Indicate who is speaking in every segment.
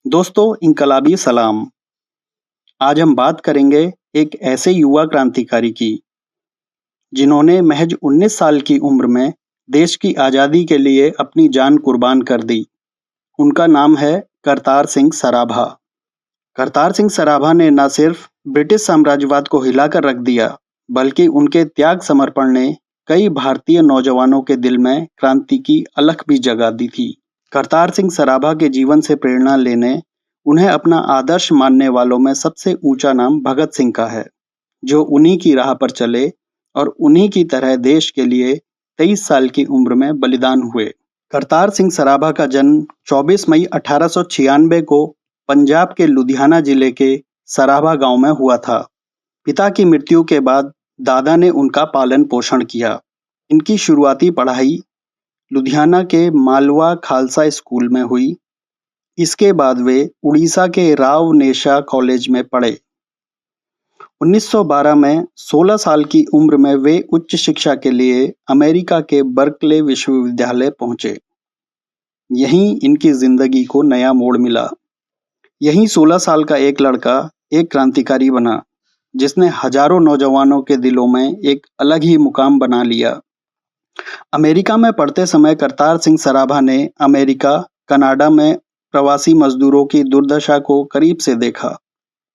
Speaker 1: दोस्तों, इनकलाबी सलाम। आज हम बात करेंगे एक ऐसे युवा क्रांतिकारी की जिन्होंने महज 19 साल की उम्र में देश की आज़ादी के लिए अपनी जान कुर्बान कर दी। उनका नाम है करतार सिंह सराभा। करतार सिंह सराभा ने न सिर्फ ब्रिटिश साम्राज्यवाद को हिलाकर रख दिया, बल्कि उनके त्याग समर्पण ने कई भारतीय नौजवानों के दिल में क्रांति की अलख भी जगा दी थी। करतार सिंह सराभा के जीवन से प्रेरणा लेने उन्हें अपना आदर्श मानने वालों में सबसे ऊंचा नाम भगत सिंह का है, जो उन्हीं की राह पर चले और उन्हीं की तरह देश के लिए 23 साल की उम्र में बलिदान हुए। करतार सिंह सराभा का जन्म 24 मई 1896 को पंजाब के लुधियाना जिले के सराभा गांव में हुआ था। पिता की मृत्यु के बाद दादा ने उनका पालन पोषण किया। इनकी शुरुआती पढ़ाई लुधियाना के मालवा खालसा स्कूल में हुई। इसके बाद वे उड़ीसा के राव नेशा कॉलेज में पढ़े। 1912 में 16 साल की उम्र में वे उच्च शिक्षा के लिए अमेरिका के बर्कले विश्वविद्यालय पहुंचे। यहीं इनकी जिंदगी को नया मोड़ मिला। यहीं 16 साल का एक लड़का एक क्रांतिकारी बना, जिसने हजारों नौजवानों के दिलों में एक अलग ही मुकाम बना लिया। अमेरिका में पढ़ते समय करतार सिंह सराभा ने अमेरिका, कनाडा में प्रवासी मजदूरों की दुर्दशा को करीब से देखा।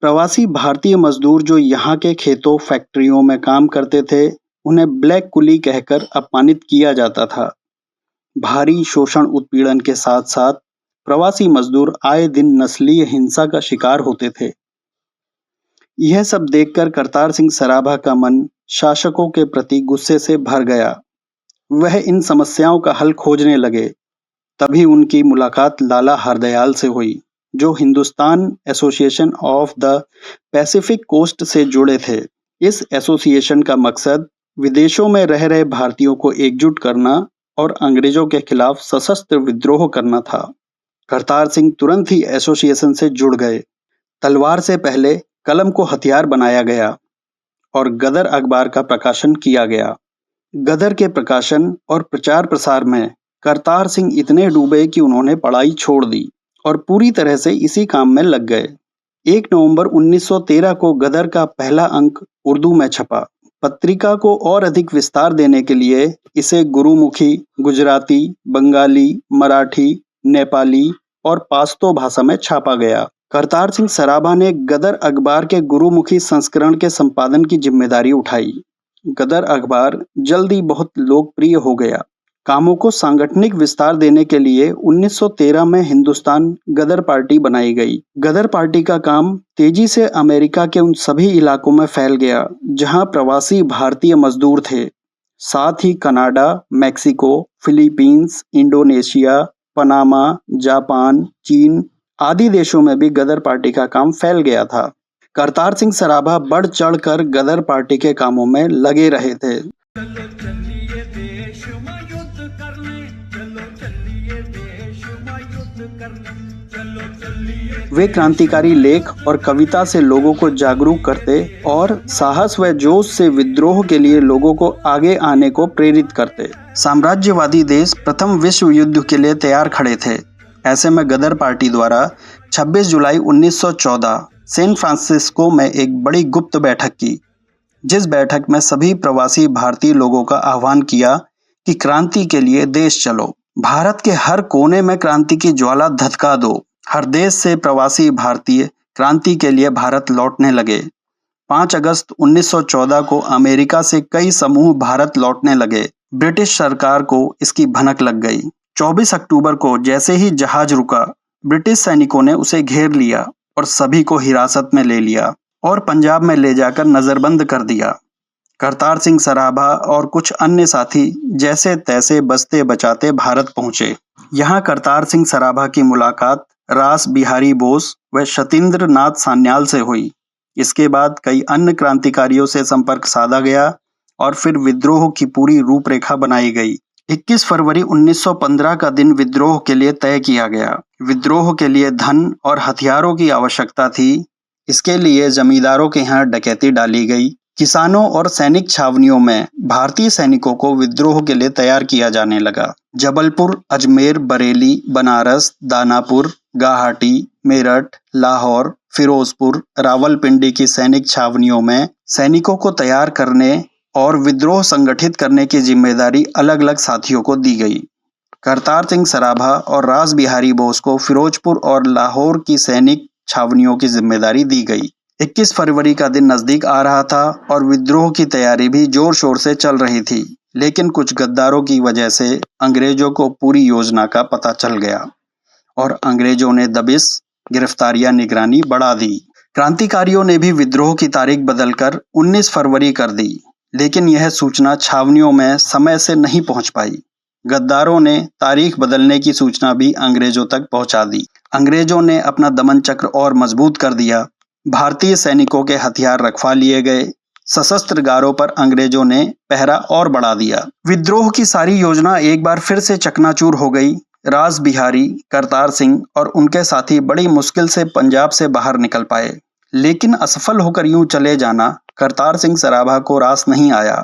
Speaker 1: प्रवासी भारतीय मजदूर जो यहाँ के खेतों, फैक्ट्रियों में काम करते थे, उन्हें ब्लैक कुली कहकर अपमानित किया जाता था। भारी शोषण उत्पीड़न के साथ साथ प्रवासी मजदूर आए दिन नस्लीय हिंसा का शिकार होते थे। यह सब देखकर करतार सिंह सराभा का मन शासकों के प्रति गुस्से से भर गया। वह इन समस्याओं का हल खोजने लगे। तभी उनकी मुलाकात लाला हरदयाल से हुई, जो Hindustan association of the Pacific coast से जुड़े थे। इस एसोसिएशन का मकसद विदेशों में रह रहे भारतीयों को एकजुट करना और अंग्रेजों के खिलाफ सशस्त्र विद्रोह करना था। करतार सिंह तुरंत ही एसोसिएशन से जुड़ गए। तलवार से पहले कलम को हथियार बनाया गया और गदर अखबार का प्रकाशन किया गया। गदर के प्रकाशन और प्रचार प्रसार में करतार सिंह इतने डूबे कि उन्होंने पढ़ाई छोड़ दी और पूरी तरह से इसी काम में लग गए। 1 नवंबर 1913 को गदर का पहला अंक उर्दू में छपा। पत्रिका को और अधिक विस्तार देने के लिए इसे गुरुमुखी, गुजराती, बंगाली, मराठी, नेपाली और पाश्तो भाषा में छापा गया। करतार सिंह सराभा ने गदर अखबार के गुरुमुखी संस्करण के संपादन की जिम्मेदारी उठाई। गदर अखबार जल्दी बहुत लोकप्रिय हो गया। कामों को सांगठनिक विस्तार देने के लिए 1913 में हिंदुस्तान गदर पार्टी बनाई गई। गदर पार्टी का काम तेजी से अमेरिका के उन सभी इलाकों में फैल गया जहां प्रवासी भारतीय मजदूर थे। साथ ही Canada, Mexico, Philippines, Indonesia, Panama, Japan, चीन आदि देशों में भी गदर पार्टी का काम फैल गया था। करतार सिंह सराभा बढ़ चढ़कर गदर पार्टी के कामों में लगे रहे थे। वे क्रांतिकारी लेख और कविता से लोगों को जागरूक करते और साहस व जोश से विद्रोह के लिए लोगों को आगे आने को प्रेरित करते। साम्राज्यवादी देश प्रथम विश्व युद्ध के लिए तैयार खड़े थे। ऐसे में गदर पार्टी द्वारा 26 जुलाई 1914 सैन फ्रांसिस्को में एक बड़ी गुप्त बैठक की, जिस बैठक में सभी प्रवासी भारतीय लोगों का आह्वान किया कि क्रांति के लिए देश चलो। भारत के हर कोने में क्रांति की ज्वाला धधका दो। हर देश से प्रवासी भारतीय क्रांति के लिए भारत लौटने लगे। 5 अगस्त 1914 को अमेरिका से कई समूह भारत लौटने लगे। ब्रिटिश सरकार को इसकी भनक लग गई। 24 अक्टूबर को जैसे ही जहाज रुका, ब्रिटिश सैनिकों ने उसे घेर लिया और सभी को हिरासत में ले लिया और पंजाब में ले जाकर नजरबंद कर दिया। करतार सिंह सराभा और कुछ अन्य साथी जैसे तैसे बचते बचाते भारत पहुंचे। यहाँ करतार सिंह सराभा की मुलाकात रास बिहारी बोस व सत्येंद्र नाथ सान्याल से हुई। इसके बाद कई अन्य क्रांतिकारियों से संपर्क साधा गया और फिर विद्रोह की पूरी रूपरेखा बनाई गई। 21 फरवरी 1915 का दिन विद्रोह के लिए तय किया गया। विद्रोह के लिए धन और हथियारों की आवश्यकता थी। इसके लिए जमींदारों के यहाँ डकैती डाली गई। किसानों और सैनिक छावनियों में भारतीय सैनिकों को विद्रोह के लिए तैयार किया जाने लगा। जबलपुर, अजमेर, बरेली, बनारस, दानापुर, गुवाहाटी, मेरठ, लाहौर, फिरोजपुर, रावलपिंडी की सैनिक छावनियों में सैनिकों को तैयार करने और विद्रोह संगठित करने की जिम्मेदारी अलग-अलग साथियों को दी गई। करतार सिंह सराभा और रास बिहारी बोस को फिरोजपुर और लाहौर की सैनिक छावनियों की जिम्मेदारी दी गई। 21 फरवरी का दिन नजदीक आ रहा था और विद्रोह की तैयारी भी जोर शोर से चल रही थी, लेकिन कुछ गद्दारों की वजह से अंग्रेजों को पूरी योजना का पता चल गया और अंग्रेजों ने दबिश, गिरफ्तारियां, निगरानी बढ़ा दी। क्रांतिकारियों ने भी विद्रोह की तारीख बदलकर 19 फरवरी कर दी, लेकिन यह सूचना छावनियों में समय से नहीं पहुंच पाई। गद्दारों ने तारीख बदलने की सूचना भी अंग्रेजों तक पहुंचा दी। अंग्रेजों ने अपना दमन चक्र और मजबूत कर दिया। भारतीय सैनिकों के हथियार रखवा लिए गए। सशस्त्र गारों पर अंग्रेजों ने पहरा और बढ़ा दिया। विद्रोह की सारी योजना एक बार फिर से चकनाचूर हो गई। रास बिहारी, करतार सिंह और उनके साथी बड़ी मुश्किल से पंजाब से बाहर निकल पाए, लेकिन असफल होकर यूं चले जाना करतार सिंह सराभा को रास नहीं आया।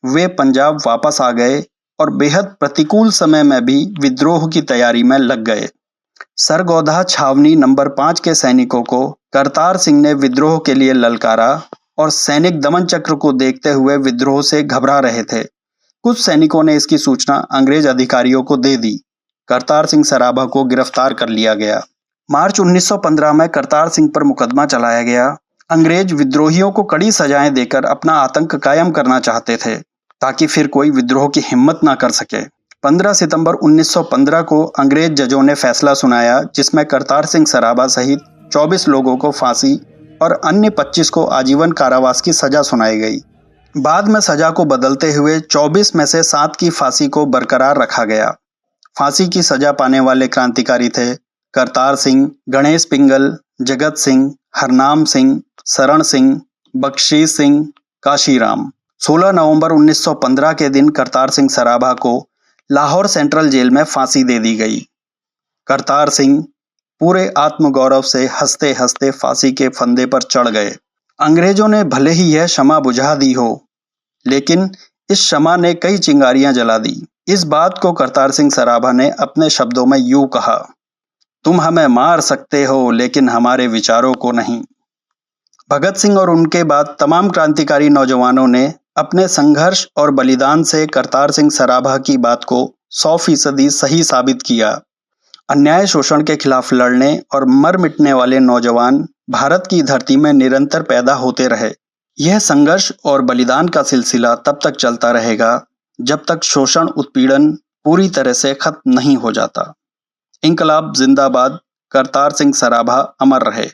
Speaker 1: वे पंजाब वापस आ गए और बेहद प्रतिकूल समय में भी विद्रोह की तैयारी में लग गए। सरगोधा छावनी नंबर 5 के सैनिकों को करतार सिंह ने विद्रोह के लिए ललकारा और सैनिक दमन चक्र को देखते हुए विद्रोह से घबरा रहे थे। कुछ सैनिकों ने इसकी सूचना अंग्रेज अधिकारियों को दे दी। करतार सिंह सराभा को गिरफ्तार कर लिया गया। मार्च 1915 में करतार सिंह पर मुकदमा चलाया गया। अंग्रेज विद्रोहियों को कड़ी सजाएं देकर अपना आतंक कायम करना चाहते थे, ताकि फिर कोई विद्रोह की हिम्मत ना कर सके। 15 सितंबर 1915 को अंग्रेज जजों ने फैसला सुनाया, जिसमें करतार सिंह सराभा सहित 24 लोगों को फांसी और अन्य 25 को आजीवन कारावास की सजा सुनाई गई। बाद में सजा को बदलते हुए 24 में से 7 की फांसी को बरकरार रखा गया। फांसी की सजा पाने वाले क्रांतिकारी थे करतार सिंह, गणेश पिंगल, जगत सिंह, हरनाम सिंह, शरण सिंह, बख्शीश सिंह, काशीराम। 16 नवंबर 1915 के दिन करतार सिंह सराभा को लाहौर सेंट्रल जेल में फांसी दे दी गई। करतार सिंह पूरे आत्मगौरव से हंसते हंसते फांसी के फंदे पर चढ़ गए। अंग्रेजों ने भले ही यह क्षमा बुझा दी हो, लेकिन इस क्षमा ने कई चिंगारियां जला दी। इस बात को करतार सिंह सराभा ने अपने शब्दों में यूं कहा, तुम हमें मार सकते हो लेकिन हमारे विचारों को नहीं। भगत सिंह और उनके बाद तमाम क्रांतिकारी नौजवानों ने अपने संघर्ष और बलिदान से करतार सिंह सराभा की बात को 100% सही साबित किया। अन्याय शोषण के खिलाफ लड़ने और मर मिटने वाले नौजवान भारत की धरती में निरंतर पैदा होते रहे। यह संघर्ष और बलिदान का सिलसिला तब तक चलता रहेगा जब तक शोषण उत्पीड़न पूरी तरह से खत्म नहीं हो जाता। इंकलाब जिंदाबाद। करतार सिंह सराभा अमर रहे।